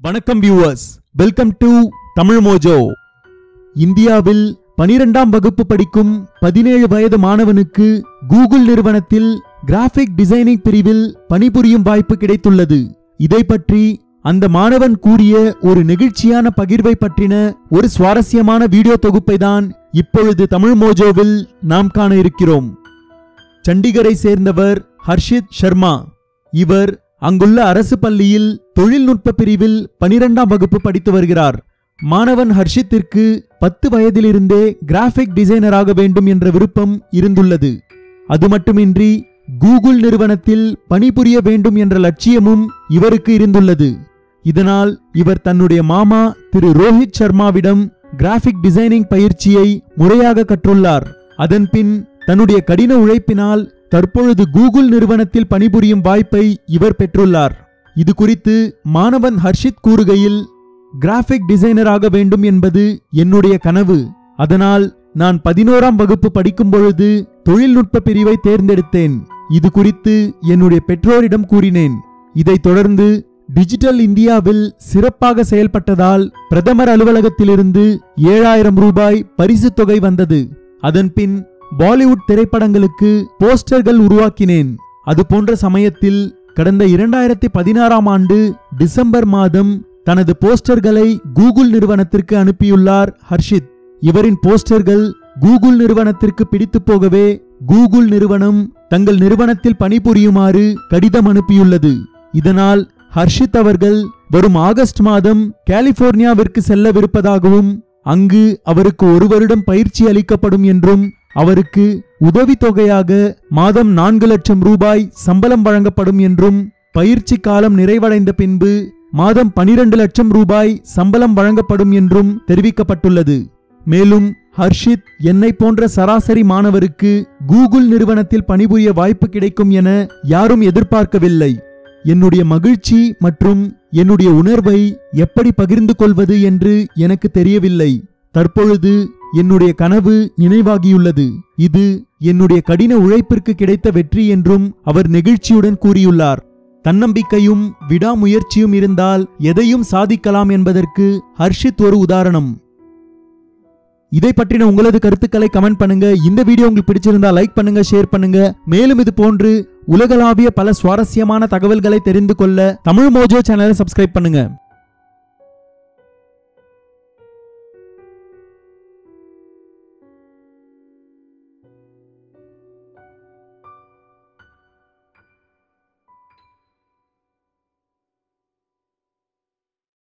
வணக்கம் viewers, welcome to Tamil Mojo. இந்தியாவில் 12ஆம் வகுப்பு படிக்கும் 17 வயது மாணவனுக்கு கூகுள் நிறுவனத்தில் கிராஃபிக் டிசைனிங் பிரிவில் பணிபுரியும் வாய்ப்பு கிடைத்துள்ளது. இதை பற்றி அந்த மாணவன் கூறிய ஒரு நெகிழ்ச்சியான பகிர்வை பற்றின ஒரு சுவாரஸ்யமான வீடியோ தொகுப்பை தான் இப்பொழுது தமிழ் மோஜோவில் நாம் காண இருக்கிறோம். சண்டிகரை சேர்ந்தவர் ஹர்ஷித் சர்மா. இவர் அங்குள்ள அரசு பள்ளியில் தொழில்நுட்ப பிரிவில் 12ஆம் வகுப்பு படித்து வருகிறார். மாணவன் ஹர்ஷித்திற்கு 10 வயதிலிருந்தே கிராஃபிக் டிசைனராக வேண்டும் என்ற விருப்பம் இருந்துள்ளது. அது மட்டுமின்றி கூகுள் நிறுவனத்தில் பணிபுரிய வேண்டும் என்ற லட்சியமும் இவருக்கு இருந்துள்ளது. இதனால் இவர் தன்னுடைய மாமா திரு ரோஹித் சர்மாவிடம் கிராஃபிக் டிசைனிங் பயிற்சியை முறையாக கற்றுள்ளார். அதன்பின் தன்னுடைய கடின உழைப்பினால் தற்பொழுது கூகுள் நிறுவனத்தில் பணிபுரியும் வாய்ப்பை இவர் பெற்றுள்ளார். இது குறித்து மாணவன் ஹர்ஷித் கூறுகையில், கிராஃபிக் டிசைனராக வேண்டும் என்பது என்னுடைய கனவு. அதனால் நான் 11ஆம் வகுப்பு படிக்கும் பொழுது தொழில்நுட்ப பிரிவை தேர்ந்தெடுத்தேன். இது குறித்து என்னுடைய பெற்றோரிடம் கூறினேன். இதைத் தொடர்ந்து டிஜிட்டல் இந்தியாவில் சிறப்பாக செயல்பட்டதால் பிரதமர் அலுவலகத்திலிருந்து 7000 ரூபாய் பரிசு தொகை வந்தது. அதன்பின் பாலிவுட் திரைப்படங்களுக்கு போஸ்டர்கள் உருவாக்கினேன். அது போன்ற சமயத்தில் கடந்த 2016ஆம் ஆண்டு டிசம்பர் மாதம் தனது போஸ்டர்களை கூகுள் நிறுவனத்திற்கு அனுப்பியுள்ளார் ஹர்ஷித். இவரின் போஸ்டர்கள் கூகுள் நிறுவனத்திற்கு பிடித்து போகவே கூகுள் நிறுவனம் தங்கள் நிறுவனத்தில் பணிபுரியுமாறு கடிதம் அனுப்பியுள்ளது. இதனால் ஹர்ஷித் அவர்கள் வரும் ஆகஸ்ட் மாதம் கலிபோர்னியாவிற்கு செல்லவிருப்பதாகவும் அங்கு அவருக்கு 1 வருடம் பயிற்சி அளிக்கப்படும் என்றும் அவருக்கு உதவித்தொகையாக மாதம் 4 லட்சம் ரூபாய் சம்பளம் வழங்கப்படும் என்றும் பயிற்சி காலம் நிறைவடைந்த பின்பு மாதம் 12 லட்சம் ரூபாய் சம்பளம் வழங்கப்படும் என்றும் தெரிவிக்கப்பட்டுள்ளது. மேலும் ஹர்ஷித் என்னை போன்ற சராசரி மாணவருக்கு கூகுள் நிறுவனத்தில் பணிபுரிய வாய்ப்பு கிடைக்கும் என யாரும் எதிர்பார்க்கவில்லை. என்னுடைய மகிழ்ச்சி மற்றும் என்னுடைய உணர்வை எப்படி பகிர்ந்து கொள்வது என்று எனக்கு தெரியவில்லை. தற்பொழுது என்னுடைய கனவு நினைவாகியுள்ளது. இது என்னுடைய கடின உழைப்பிற்கு கிடைத்த வெற்றி என்றும் அவர் நெகிழ்ச்சியுடன் கூறியுள்ளார். தன்னம்பிக்கையும் விடாமுயற்சியும் இருந்தால் எதையும் சாதிக்கலாம் என்பதற்கு ஹர்ஷித் ஒரு உதாரணம். இதை பற்றின உங்களது கருத்துக்களை கமெண்ட் பண்ணுங்க. இந்த வீடியோ உங்களுக்கு பிடிச்சிருந்தா லைக் பண்ணுங்க, ஷேர் பண்ணுங்க. மேலும் இது போன்று உலகளாவிய பல சுவாரஸ்யமான தகவல்களை தெரிந்து கொள்ள தமிழ் மோஜோ சேனலை சப்ஸ்கிரைப் பண்ணுங்க.